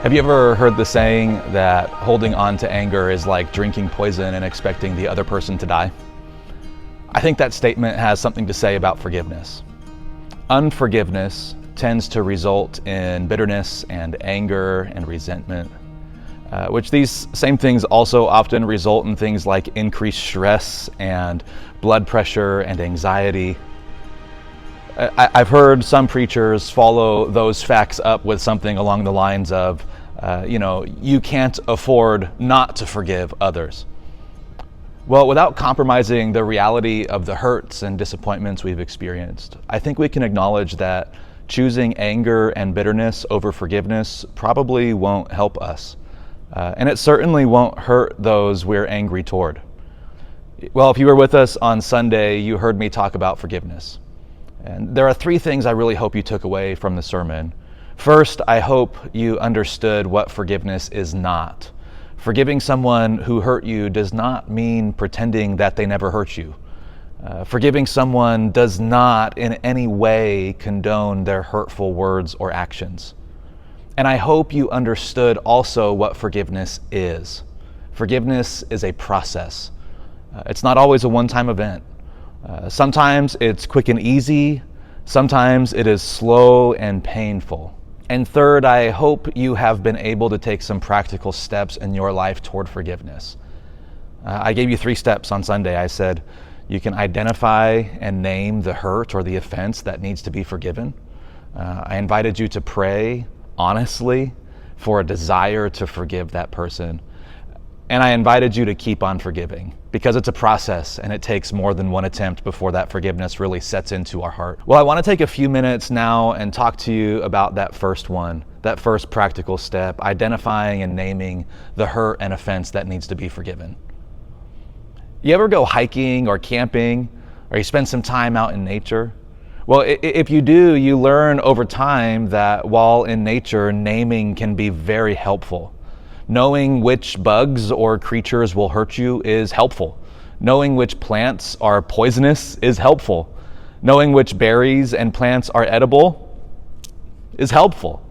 Have you ever heard the saying that holding on to anger is like drinking poison and expecting the other person to die? I think that statement has something to say about forgiveness. Unforgiveness tends to result in bitterness and anger and resentment, which these same things also often result in things like increased stress and blood pressure and anxiety. I've heard some preachers follow those facts up with something along the lines of, you can't afford not to forgive others. Well, without compromising the reality of the hurts and disappointments we've experienced, I think we can acknowledge that choosing anger and bitterness over forgiveness probably won't help us. And it certainly won't hurt those we're angry toward. Well, if you were with us on Sunday, you heard me talk about forgiveness. And there are three things I really hope you took away from the sermon. First, I hope you understood what forgiveness is not. Forgiving someone who hurt you does not mean pretending that they never hurt you. Forgiving someone does not in any way condone their hurtful words or actions. And I hope you understood also what forgiveness is. Forgiveness is a process. It's not always a one-time event. Sometimes it's quick and easy. Sometimes it is slow and painful. And third, I hope you have been able to take some practical steps in your life toward forgiveness. I gave you 3 steps on Sunday. I said you can identify and name the hurt or the offense that needs to be forgiven. I invited you to pray honestly for a desire to forgive that person. And I invited you to keep on forgiving because it's a process and it takes more than one attempt before that forgiveness really sets into our heart. Well, I want to take a few minutes now and talk to you about that first one, that first practical step, identifying and naming the hurt and offense that needs to be forgiven. You ever go hiking or camping, or you spend some time out in nature? Well, if you do, you learn over time that while in nature, naming can be very helpful. Knowing which bugs or creatures will hurt you is helpful. Knowing which plants are poisonous is helpful. Knowing which berries and plants are edible is helpful.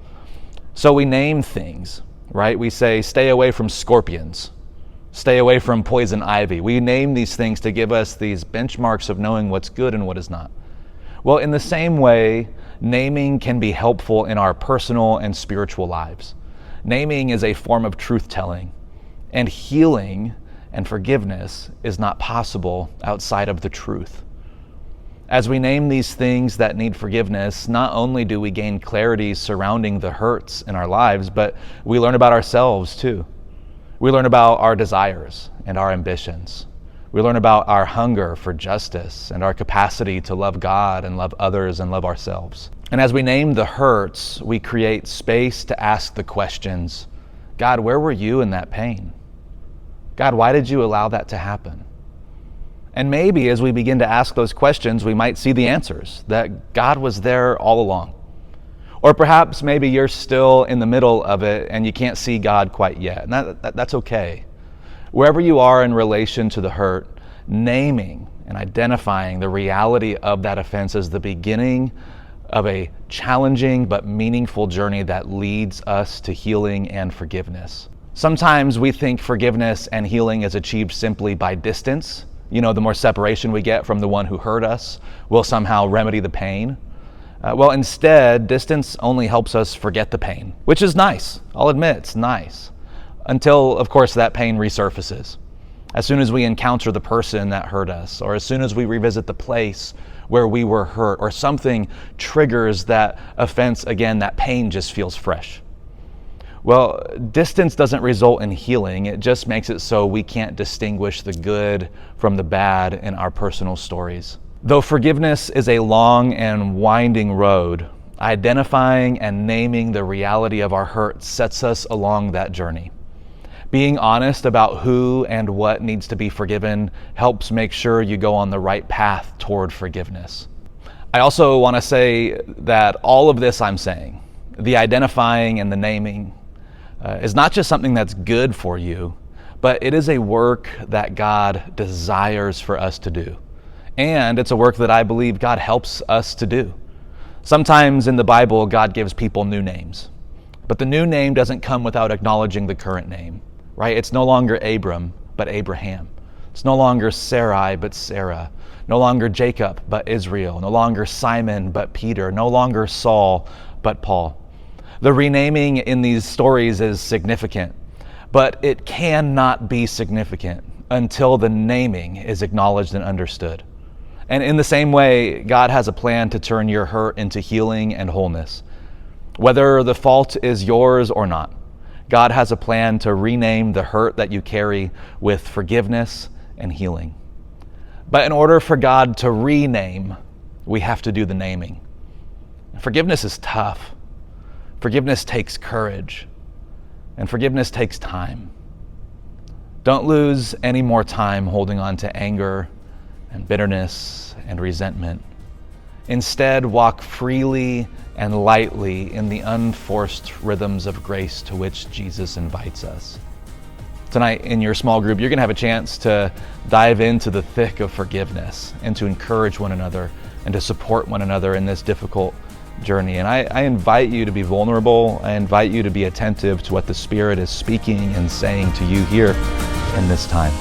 So we name things, right? We say, stay away from scorpions. Stay away from poison ivy. We name these things to give us these benchmarks of knowing what's good and what is not. Well, in the same way, naming can be helpful in our personal and spiritual lives. Naming is a form of truth-telling, and healing and forgiveness is not possible outside of the truth. As we name these things that need forgiveness, not only do we gain clarity surrounding the hurts in our lives, but we learn about ourselves too. We learn about our desires and our ambitions. We learn about our hunger for justice and our capacity to love God and love others and love ourselves. And as we name the hurts, we create space to ask the questions, God, where were you in that pain? God, why did you allow that to happen? And maybe as we begin to ask those questions, we might see the answers, that God was there all along. Or perhaps maybe you're still in the middle of it and you can't see God quite yet. And that's okay. Wherever you are in relation to the hurt, naming and identifying the reality of that offense is the beginning of a challenging but meaningful journey that leads us to healing and forgiveness. Sometimes we think forgiveness and healing is achieved simply by distance. The more separation we get from the one who hurt us will somehow remedy the pain. Well, instead, distance only helps us forget the pain, which is nice. I'll admit, it's nice. Until, of course, that pain resurfaces. As soon as we encounter the person that hurt us, or as soon as we revisit the place where we were hurt, or something triggers that offense again, that pain just feels fresh. Well, distance doesn't result in healing. It just makes it so we can't distinguish the good from the bad in our personal stories. Though forgiveness is a long and winding road, identifying and naming the reality of our hurt sets us along that journey. Being honest about who and what needs to be forgiven helps make sure you go on the right path toward forgiveness. I also want to say that all of this I'm saying, the identifying and the naming, is not just something that's good for you, but it is a work that God desires for us to do. And it's a work that I believe God helps us to do. Sometimes in the Bible, God gives people new names. But the new name doesn't come without acknowledging the current name, right? It's no longer Abram, but Abraham. It's no longer Sarai, but Sarah. No longer Jacob, but Israel. No longer Simon, but Peter. No longer Saul, but Paul. The renaming in these stories is significant, but it cannot be significant until the naming is acknowledged and understood. And in the same way, God has a plan to turn your hurt into healing and wholeness. Whether the fault is yours or not, God has a plan to rename the hurt that you carry with forgiveness and healing. But in order for God to rename, we have to do the naming. Forgiveness is tough. Forgiveness takes courage. And forgiveness takes time. Don't lose any more time holding on to anger and bitterness and resentment. Instead, walk freely and lightly in the unforced rhythms of grace to which Jesus invites us. Tonight in your small group, you're going to have a chance to dive into the thick of forgiveness and to encourage one another and to support one another in this difficult journey. And I invite you to be vulnerable. I invite you to be attentive to what the Spirit is speaking and saying to you here in this time.